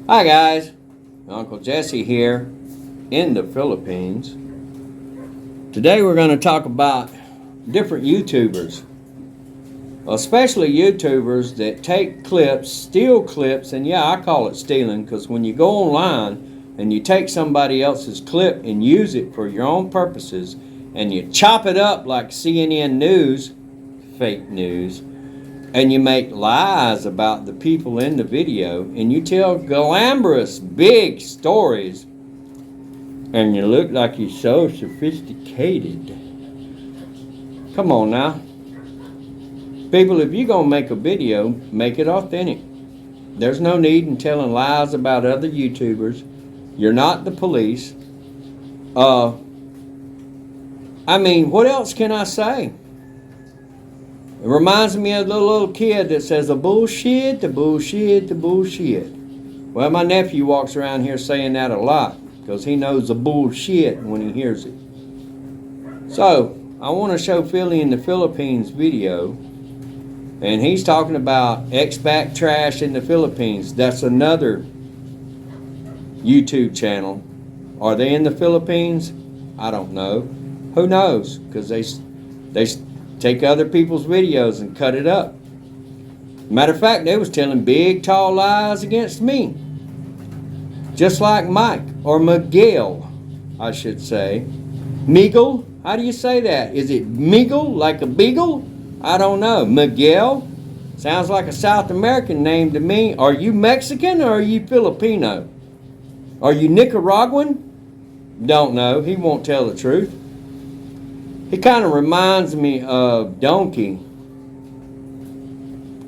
Hi guys, Uncle Jesse here in the Philippines. Today we're going to talk about different YouTubers, especially YouTubers that take clips, steal clips, and yeah, I call it stealing because when you go online and you take somebody else's clip and use it for your own purposes and you chop it up like CNN News, fake news, and you make lies about the people in the video and you tell glamorous big stories and you look like you're so sophisticated. Come on now. People, if you're going to make a video, make it authentic. There's no need in telling lies about other YouTubers. You're not the police. What else can I say? It reminds me of the little kid that says, the bullshit, the bullshit, the bullshit. Well, my nephew walks around here saying that a lot because he knows the bullshit when he hears it. So, I want to show Philly in the Philippines video, and he's talking about expat trash in the Philippines. That's another YouTube channel. Are they in the Philippines? I don't know. Who knows? Because they take other people's videos and cut it up. Matter of fact, they was telling big, tall lies against me. Just like Mike, or Miguel, I should say. Miguel? How do you say that? Is it Miguel, like a beagle? I don't know. Miguel? Sounds like a South American name to me. Are you Mexican or are you Filipino? Are you Nicaraguan? Don't know. He won't tell the truth. He kind of reminds me of Donkey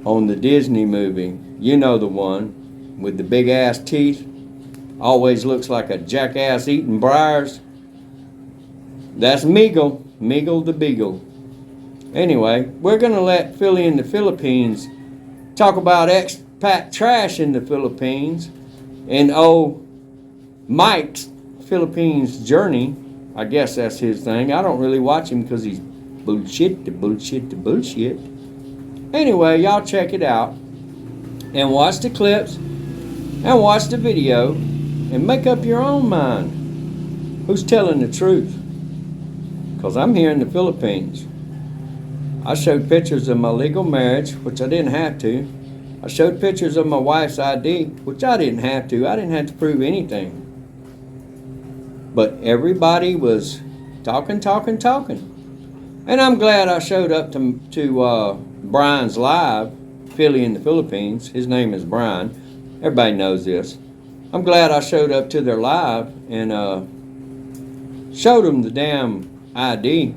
on the Disney movie. You know the one with the big ass teeth. Always looks like a jackass eating briars. That's Miguel the Beagle. Anyway, we're going to let Philly in the Philippines talk about expat trash in the Philippines and Mike's Philippines journey. I guess that's his thing. I don't really watch him because he's bullshit. Anyway, y'all check it out and watch the clips and watch the video and make up your own mind. Who's telling the truth? Because I'm here in the Philippines. I showed pictures of my legal marriage, which I didn't have to. I showed pictures of my wife's ID, which I didn't have to. I didn't have to prove anything. But everybody was talking. And I'm glad I showed up to Brian's live, Philly in the Philippines. His name is Brian. Everybody knows this. I'm glad I showed up to their live and showed them the damn ID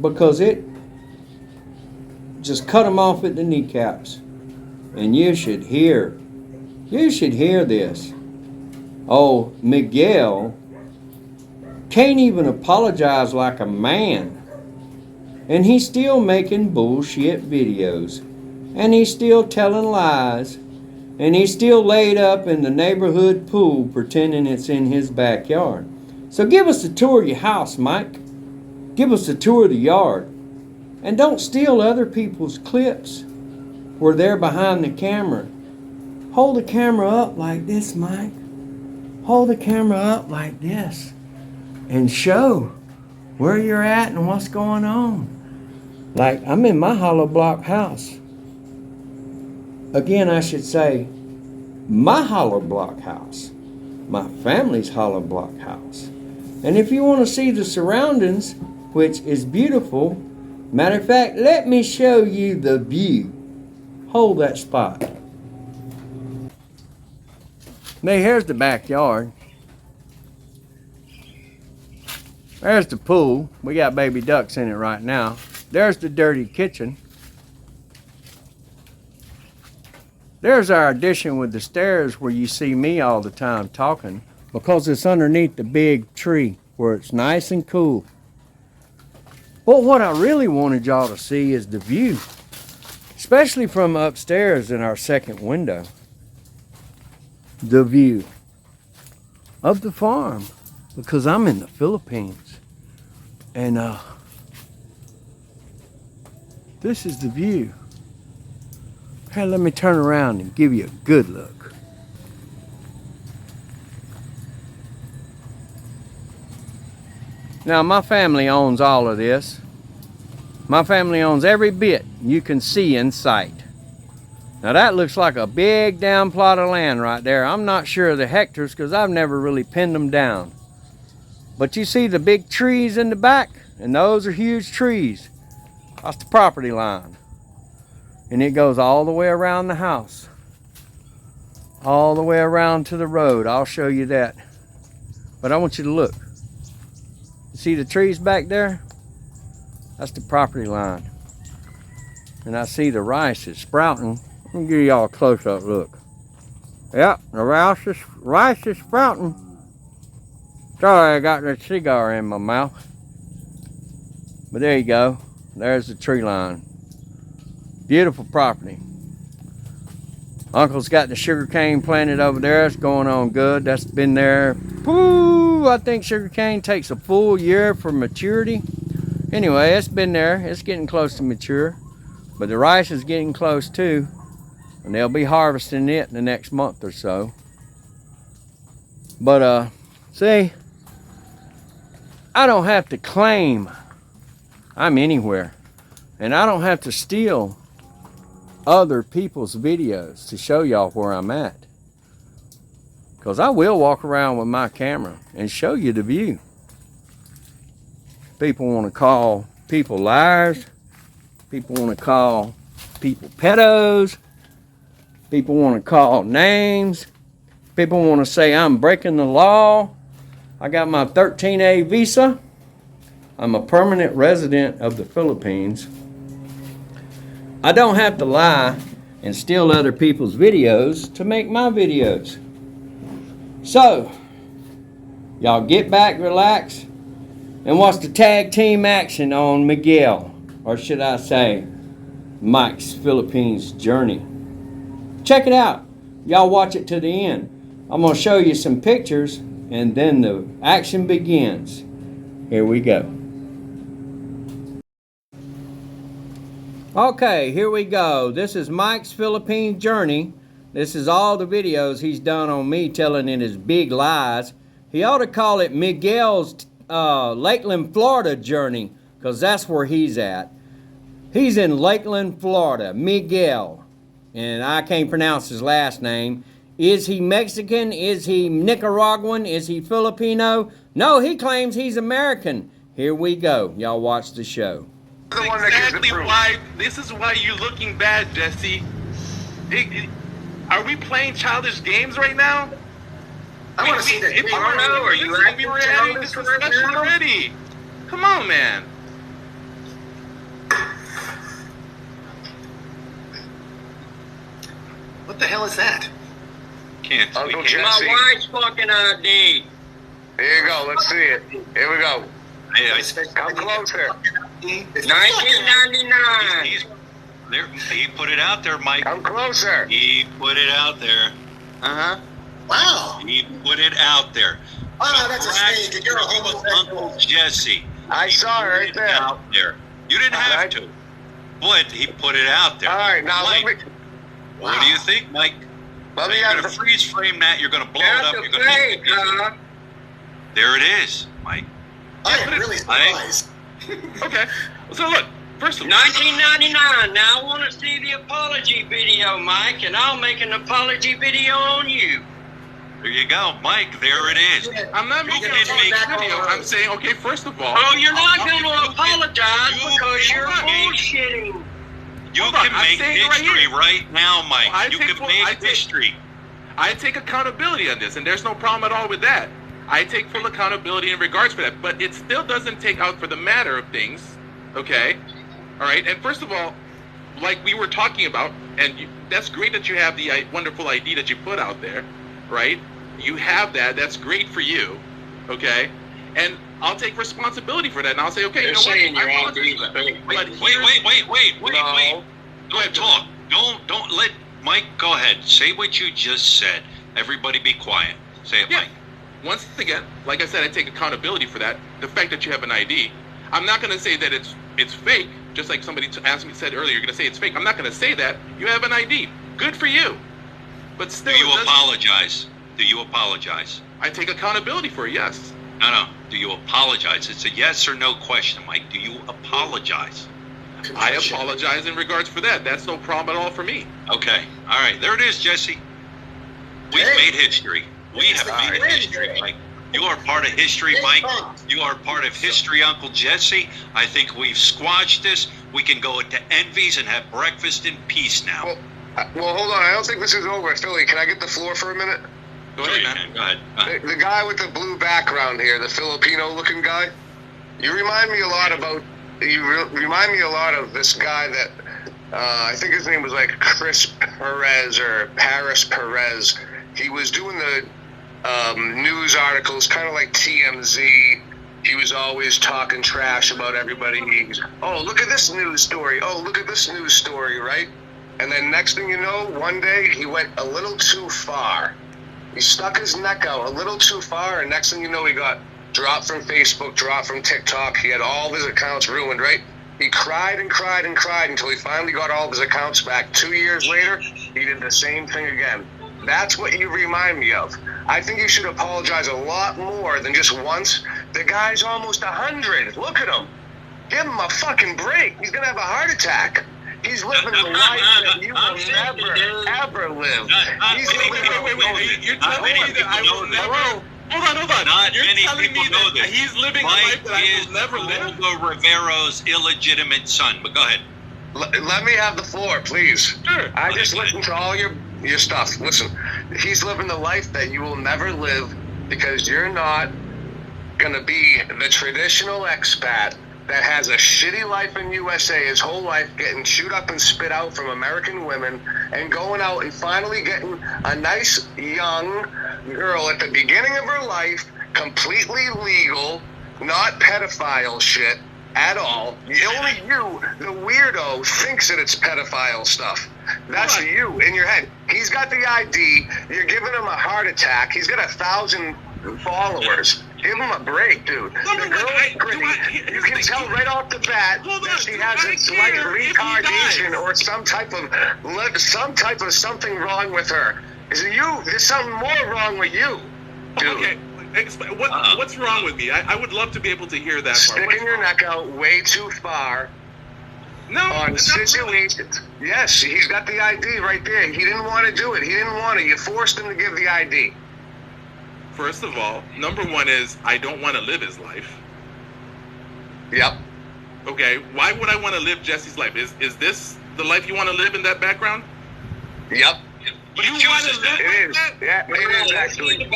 because it just cut them off at the kneecaps. And you should hear this. Oh, Miguel can't even apologize like a man. And he's still making bullshit videos. And he's still telling lies. And he's still laid up in the neighborhood pool pretending it's in his backyard. So give us a tour of your house, Mike. Give us a tour of the yard. And don't steal other people's clips where they're behind the camera. Hold the camera up like this, Mike. Hold the camera up like this. And show where you're at and what's going on. Like, I'm in my hollow block house. Again, I should say, my hollow block house. My family's hollow block house. And if you want to see the surroundings, which is beautiful, matter of fact, let me show you the view. Hold that spot. Now, here's the backyard. There's the pool. We got baby ducks in it right now. There's the dirty kitchen. There's our addition with the stairs where you see me all the time talking because it's underneath the big tree where it's nice and cool. But what I really wanted y'all to see is the view, especially from upstairs in our second window. The view of the farm because I'm in the Philippines. And this is the view. Hey, let me turn around and give you a good look. Now, my family owns all of this. My family owns every bit you can see in sight. Now, that looks like a big down plot of land right there. I'm not sure of the hectares because I've never really pinned them down. But you see the big trees in the back? And those are huge trees. That's the property line. And it goes all the way around the house. All the way around to the road. I'll show you that. But I want you to look. You see the trees back there? That's the property line. And I see the rice is sprouting. Let me give y'all a close-up look. Yep, the rice is sprouting. Sorry, I got the cigar in my mouth. But there you go. There's the tree line. Beautiful property. Uncle's got the sugar cane planted over there. It's going on good. That's been there. Woo! I think sugar cane takes a full year for maturity. Anyway, it's been there. It's getting close to mature. But the rice is getting close too. And they'll be harvesting it in the next month or so. But see, I don't have to claim I'm anywhere. And I don't have to steal other people's videos to show y'all where I'm at. Because I will walk around with my camera and show you the view. People want to call people liars. People want to call people pedos. People want to call names. People want to say I'm breaking the law. I got my 13A visa. I'm a permanent resident of the Philippines. I don't have to lie and steal other people's videos to make my videos. So, y'all get back, relax, and watch the tag team action on Miguel, or should I say, Mike's Philippines journey. Check it out. Y'all watch it to the end. I'm going to show you some pictures, and then the action begins. Here we go. Okay, here we go. This is Mike's Philippine journey. This is all the videos he's done on me telling in his big lies. He ought to call it Miguel's Lakeland, Florida journey, because that's where he's at. He's in Lakeland, Florida, Miguel. And I can't pronounce his last name. Is he Mexican? Is he Nicaraguan? Is he Filipino? No, he claims he's American. Here we go. Y'all watch the show. Exactly why. This is why you're looking bad, Jesse. Are we playing childish games right now? I want to see the porno. Are you we were having this discussion already. Come on, man. What the hell is that? Can't. Uncle Jesse. My wife's fucking ID. Here you go. Let's see it. Here we go. Hey, Come closer. 1999. He put it out there, Mike. Come closer. He put it out there. Wow. He put it out there. Wow, that's a stage. You're a homosexual. Uncle Jesse. I saw it right there. Out there. You didn't have to, but he put it out there. All right, now Mike, let me. what do you think, Mike? Let me You're going to freeze frame that. You're going to blow it up. You're going to. There it is, Mike. I am really surprised. Okay. So look, first of all, 1999. Now I want to see the apology video, Mike, and I'll make an apology video on you. there you go, Mike. There it is. I'm not You didn't make video. I'm saying, okay. First of all, Oh, you're not going to apologize you- because you're hold on. bullshitting. You Hold on, can I'm make saying it right history here. right now, Mike. I You take can full- make I take- history. I take accountability on this, and there's no problem at all with that. I take full accountability in regards for that, but it still doesn't take out for the matter of things, okay? All right, and first of all, like we were talking about, and that's great that you have the wonderful ID that you put out there, right? You have that. That's great for you, okay? And I'll take responsibility for that, and I'll say, okay, You're you know saying what? your I ID apologize. is fake. Wait. No. Don't talk. Don't let Mike go ahead. Say what you just said. Everybody be quiet. Say it, Yeah. Mike. Once again, like I said, I take accountability for that. The fact that you have an ID, I'm not going to say that it's fake. Just like somebody said earlier, you're going to say it's fake. I'm not going to say that. You have an ID. Good for you. But still, Do you it doesn't- apologize? Do you apologize? I take accountability for it. Yes. No. Do you apologize? It's a yes or no question, Mike. Do you apologize? I apologize in regards for that. That's no problem at all for me. Okay. All right. There it is, Jesse. We've made history. We have made history, Mike. You are part of history, Mike. You are part of history, Uncle Jesse. I think we've squashed this. We can go into Envy's and have breakfast in peace now. Well, hold on. I don't think this is over. Philly, can I get the floor for a minute? Go ahead, man. Go ahead. The guy with the blue background here, the Filipino-looking guy, you remind me a lot about. Remind me a lot of this guy that I think his name was like Chris Perez or Paris Perez. He was doing the news articles, kind of like TMZ. He was always talking trash about everybody. Oh, look at this news story. Oh, look at this news story, right? And then next thing you know, one day he went a little too far. He stuck his neck out a little too far, and next thing you know, he got dropped from Facebook, dropped from TikTok. He had all of his accounts ruined, right? He cried and cried and cried until he finally got all of his accounts back. 2 years later, he did the same thing again. That's what you remind me of. I think you should apologize a lot more than just once. The guy's almost 100. Look at him. Give him a fucking break. He's going to have a heart attack. He's living the life that you will never, ever live. Wait. You're telling me that I will never... Hold on. Not You're many telling me people know that this. he's living Mike a life that I will never live? Olga Rivero's illegitimate son. But go ahead. Let me have the floor, please. Sure. I just listened to all your stuff. Listen, he's living the life that you will never live because you're not going to be the traditional expat that has a shitty life in USA his whole life, getting chewed up and spit out from American women, and going out and finally getting a nice young girl at the beginning of her life, completely legal, not pedophile shit at all. Only you, the weirdo, thinks that it's pedophile stuff. That's you in your head. He's got the ID. You're giving him a heart attack. He's got 1,000 followers. Give him a break, dude. The girl is pretty. You can tell right off the bat that she has a slight retardation or some type of something wrong with her. There's something more wrong with you, dude. Okay. What's wrong with me? I would love to be able to hear that part. Sticking your neck out way too far. No, on situations. Really. Yes, he's got the ID right there. He didn't want to do it. He didn't want to. You forced him to give the ID. First of all, number one is I don't want to live his life. Yep. Okay, why would I want to live Jesse's life? Is this the life you want to live in that background? Yep. You want to live it is. That? Yeah, it is actually.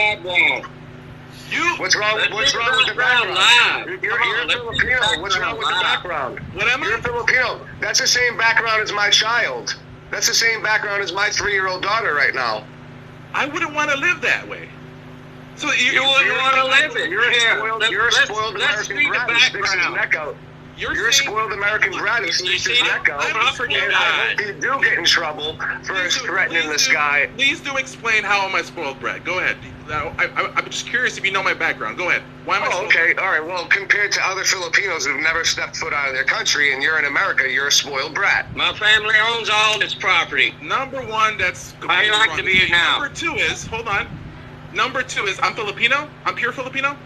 What's wrong with the background? You're Filipino. What's wrong with the background? What am I? You're Filipino. That's the same background as my child. That's the same background as my 3-year-old daughter right now. I wouldn't want to live that way. So you wouldn't want to live it. You're a spoiled American brat who sticks his neck out. You're a spoiled American brat who sticks his neck out. And I hope you do get in trouble for threatening this guy. Please do explain how am I spoiled brat. Go ahead. I'm just curious if you know my background. Go ahead. Why am I spoiled? Okay. All right. Well, compared to other Filipinos who've never stepped foot out of their country and you're in America, you're a spoiled brat. My family owns all this property. Number one, that's I like wrong. to be now. Number two is, hold on. Number two is, I'm Filipino. I'm pure Filipino.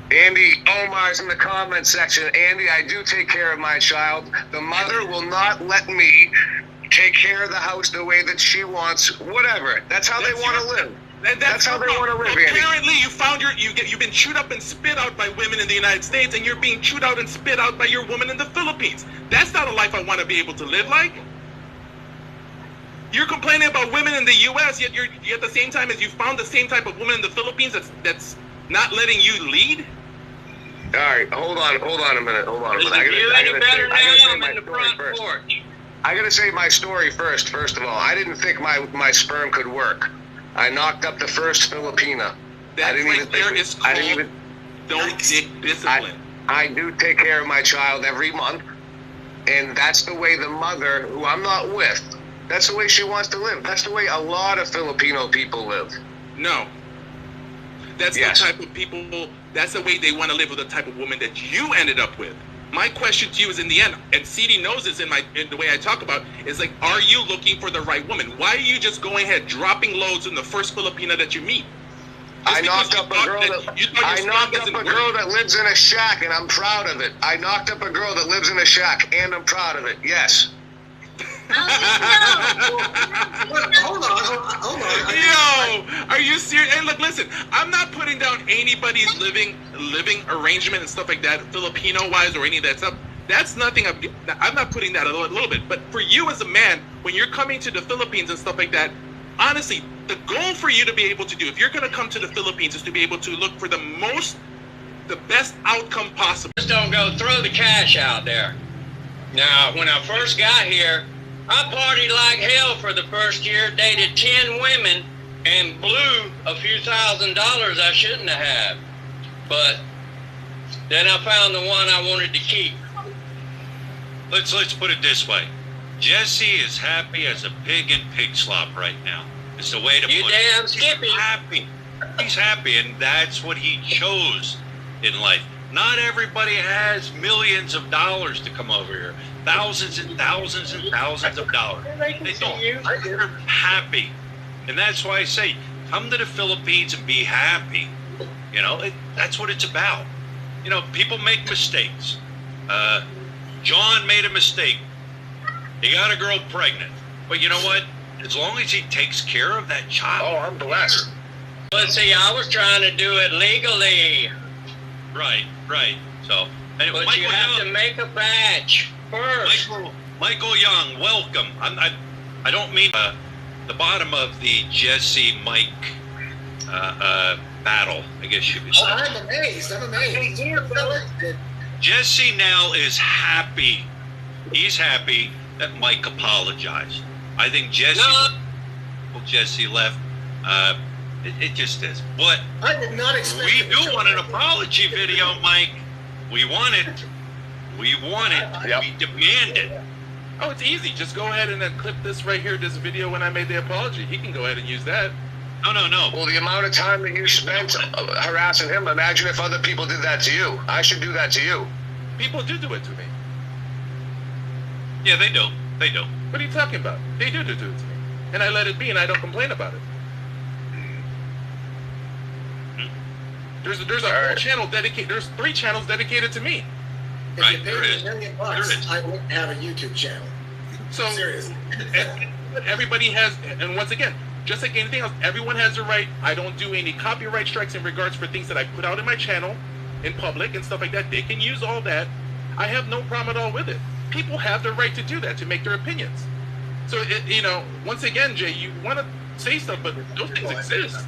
Andy Omar's in the comment section. Andy, I do take care of my child. The mother will not let me take care of the house the way that she wants. Whatever. That's how they want to live. That's how they want to live, Andy. Apparently, you've been chewed up and spit out by women in the United States, and you're being chewed out and spit out by your woman in the Philippines. That's not a life I want to be able to live like. You're complaining about women in the U.S., yet you're at the same time as you found the same type of woman in the Philippines that's not letting you lead. All right, hold on a minute. I gotta say my story first. First of all, I didn't think my sperm could work. I knocked up the first Filipina. Don't dick discipline. I do take care of my child every month, and that's the way the mother, who I'm not with, that's the way she wants to live. That's the way a lot of Filipino people live. No. That's the type of people, that's the way they want to live with the type of woman that you ended up with. My question to you is in the end, and CD knows this in the way I talk about, is like, are you looking for the right woman? Why are you just going ahead dropping loads in the first Filipina that you meet? I knocked up a girl that lives in a shack, and I'm proud of it. I knocked up a girl that lives in a shack, and I'm proud of it. Yes. Hold on. Yo, are you serious? Hey, look, listen. I'm not putting down anybody's living arrangement and stuff like that, Filipino-wise or any of that stuff. That's nothing. I'm not putting that a little bit. But for you as a man, when you're coming to the Philippines and stuff like that, honestly, the goal for you to be able to do, if you're going to come to the Philippines, is to be able to look for the best outcome possible. Just don't go throw the cash out there. Now, when I first got here, I partied like hell for the first year, dated 10 women, and blew a few $1,000s I shouldn't have had. But then I found the one I wanted to keep. Let's put it this way. Jesse is happy as a pig in pig slop right now. It's the way to You put damn it. skippy. He's happy. He's happy, and that's what he chose in life. Not everybody has millions of dollars to come over here. Thousands and thousands and thousands of dollars. They don't. They're happy. And that's why I say, come to the Philippines and be happy. You know, that's what it's about. You know, people make mistakes. John made a mistake. He got a girl pregnant. But you know what? As long as he takes care of that child. Oh, I'm blessed. Let's see, I was trying to do it legally. Right. So, anyway, But Michael you have Young, to make a batch first. Michael Young, welcome. I don't mean the bottom of the Jesse Mike battle, I guess you could say. I'm amazed. Jesse now is happy. He's happy that Mike apologized. I think Jesse left. It just is. But I did not expect we do want an apology video, Mike. We want it. Yep. We demand it. Oh, it's easy. Just go ahead and then clip this right here, this video when I made the apology. He can go ahead and use that. No. Well, the amount of time that you spent harassing him, imagine if other people did that to you. I should do that to you. People do it to me. Yeah, they do. What are you talking about? They do it to me. And I let it be and I don't complain about it. There's a whole channel dedicated. There's 3 channels dedicated to me. If Right, you there paid is. me $1 million, There is. I wouldn't have a YouTube channel. So Seriously. everybody has, and once again, just like anything else, everyone has a right. I don't do any copyright strikes in regards for things that I put out in my channel, in public and stuff like that. They can use all that. I have no problem at all with it. People have the right to do that, to make their opinions. So, once again, Jay, you want to say stuff, but those things exist.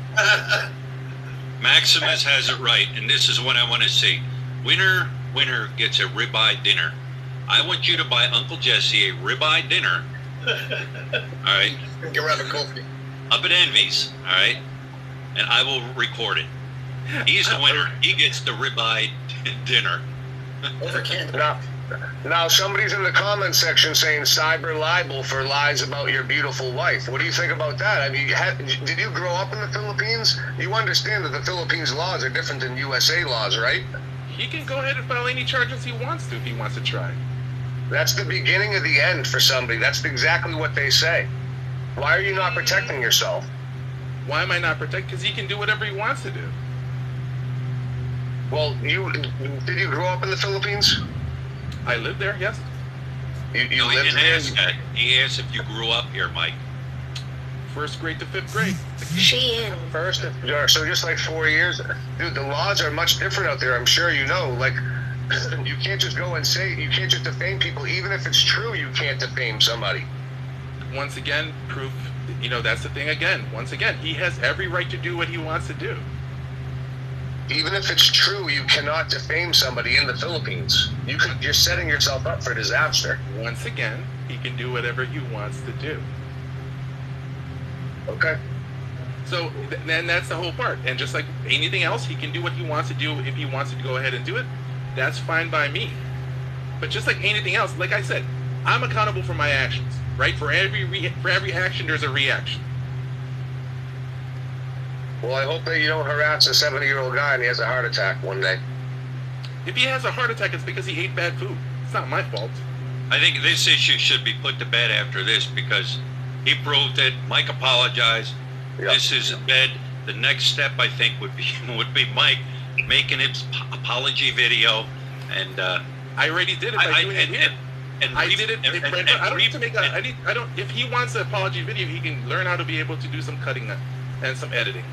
Maximus has it right, and this is what I want to see. Winner gets a ribeye dinner. I want you to buy Uncle Jesse a ribeye dinner. All right. Get around the coffee. Up at Envy's. All right. And I will record it. He's the winner. He gets the ribeye dinner. Over Canada. Now, somebody's in the comment section saying cyber libel for lies about your beautiful wife. What do you think about that? I mean, did you grow up in the Philippines? You understand that the Philippines laws are different than USA laws, right? He can go ahead and file any charges he wants to if he wants to try. That's the beginning of the end for somebody. That's exactly what they say. Why are you not protecting yourself? Why am I not protected? Because he can do whatever he wants to do. Well, did you grow up in the Philippines? I live there, yes. You No, he lived didn't there? ask that. He asked if you grew up here, Mike. 1st grade to 5th grade. First, so just like 4 years. Dude, the laws are much different out there. I'm sure you know. Like, you can't just go and say, you can't just defame people. Even if it's true, you can't defame somebody. Once again, proof, that's the thing again. Once again, he has every right to do what he wants to do. Even if it's true, you cannot defame somebody in the Philippines. You're setting yourself up for disaster. Once again, he can do whatever he wants to do. Okay. So, then that's the whole part. And just like anything else, he can do what he wants to do. If he wants to go ahead and do it, that's fine by me. But just like anything else, like I said, I'm accountable for my actions, right? For every action, there's a reaction. Well, I hope that you don't harass a 70-year-old guy and he has a heart attack one day. If he has a heart attack, it's because he ate bad food. It's not my fault. I think this issue should be put to bed after this because he proved it. Mike apologized. Yep. This is a bed. the next step I think would be Mike making his apology video, and I already did it by doing it here. I did it. I don't need to make a. I don't. If he wants an apology video, he can learn how to be able to do some cutting and some editing.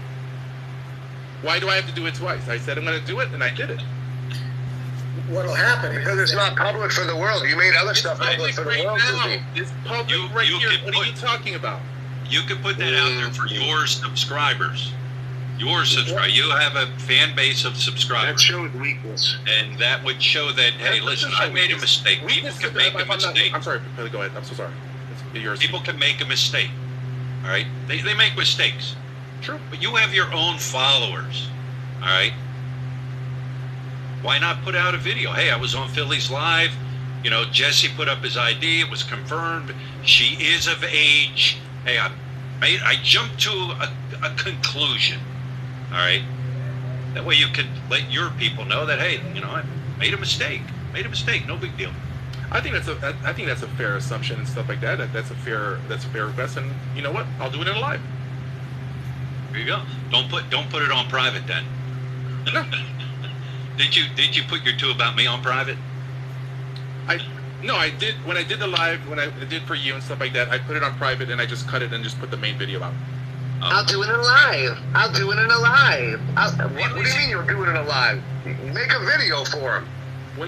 Why do I have to do it twice? I said I'm going to do it, and I did it. What'll happen? Because it's not public for the world. You made other stuff public for the world. It's public right here. What are you talking about? You can put that out there for your subscribers. You have a fan base of That subscribers, shows weakness. and that would show that, hey, listen, I made a mistake. People can make a mistake. I'm sorry. Go ahead. I'm so sorry. It's yours. People can make a mistake. All right, they make mistakes. True. But you have your own followers. All right. Why not put out a video? Hey, I was on Philly's Live. You know, Jessie put up his ID. It was confirmed. She is of age. Hey, I jumped to a conclusion. All right. That way you can let your people know that, hey, you know, I made a mistake. No big deal. I think that's a fair assumption and stuff like that. That's a fair request. And you know what? I'll do it in a live. There you go. Don't put it on private then. Did you put your two about me on private? No, I did. When I did the live, when I did for you and stuff like that, I put it on private and I just cut it and just put the main video out. I'll do it in a live. What do you mean you're doing it alive? Make a video for him.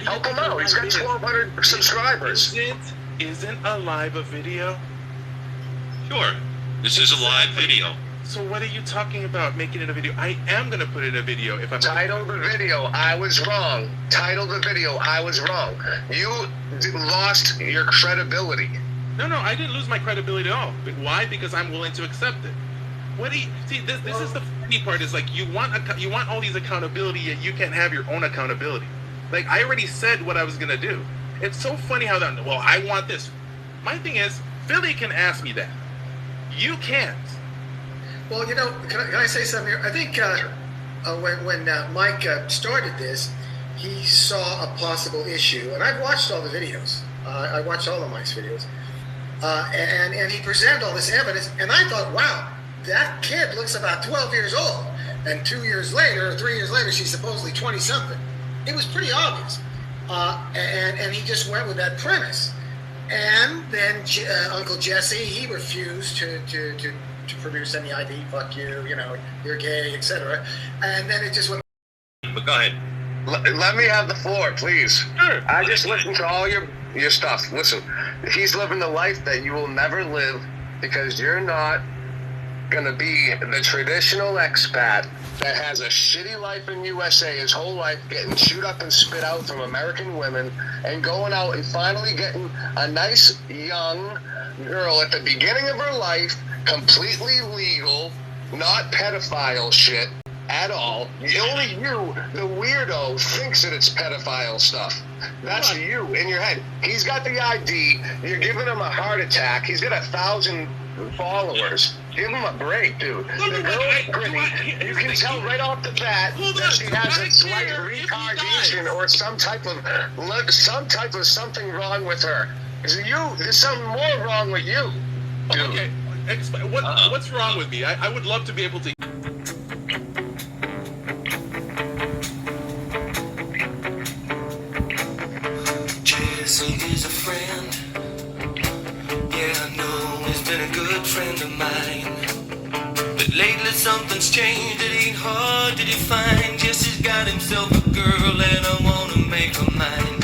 Help him out. He's got 1,200 subscribers. Isn't a live a video? Sure. This is a live video. So what are you talking about making it a video? I am going to put it in a video if I'm... Title the video, I was wrong. Title the video, I was wrong. You lost your credibility. No, I didn't lose my credibility at all. Why? Because I'm willing to accept it. What do you... See, this is the funny part, is like you want all these accountability, yet you can't have your own accountability. Like, I already said what I was going to do. It's so funny how that... Well, I want this. My thing is, Philly can ask me that. You can't. Well, you know, can I say something here? I think when Mike started this, he saw a possible issue, and I've watched all the videos. I watched all of Mike's videos, and he presented all this evidence, and I thought, wow, that kid looks about 12 years old, and 2 years later, or 3 years later, she's supposedly 20-something. It was pretty obvious, and he just went with that premise. And then Uncle Jesse, he refused to produce any ID, fuck you, you know, you're gay, etc. And then it just went... But go ahead. Let me have the floor, please. Sure. I just listened to all your stuff. Listen, he's living the life that you will never live because you're not going to be the traditional expat that has a shitty life in USA his whole life, getting chewed up and spit out from American women, and going out and finally getting a nice young girl at the beginning of her life, completely legal, not pedophile shit at all. Only you, the weirdo, thinks that it's pedophile stuff. That's you in your head. He's got the ID. You're giving him a heart attack. He's got 1,000 followers. Give him a break, dude. The girl's pretty. You can tell right off the bat that she has a slight retardation or some type of something wrong with her. There's something more wrong with you, dude. Okay, what's wrong with me? I would love to be able to... Jessie is a friend. Yeah, I know he's been a good friend of mine. But lately something's changed. It ain't hard to define. Jessie's got himself a girl and I wanna make her mine.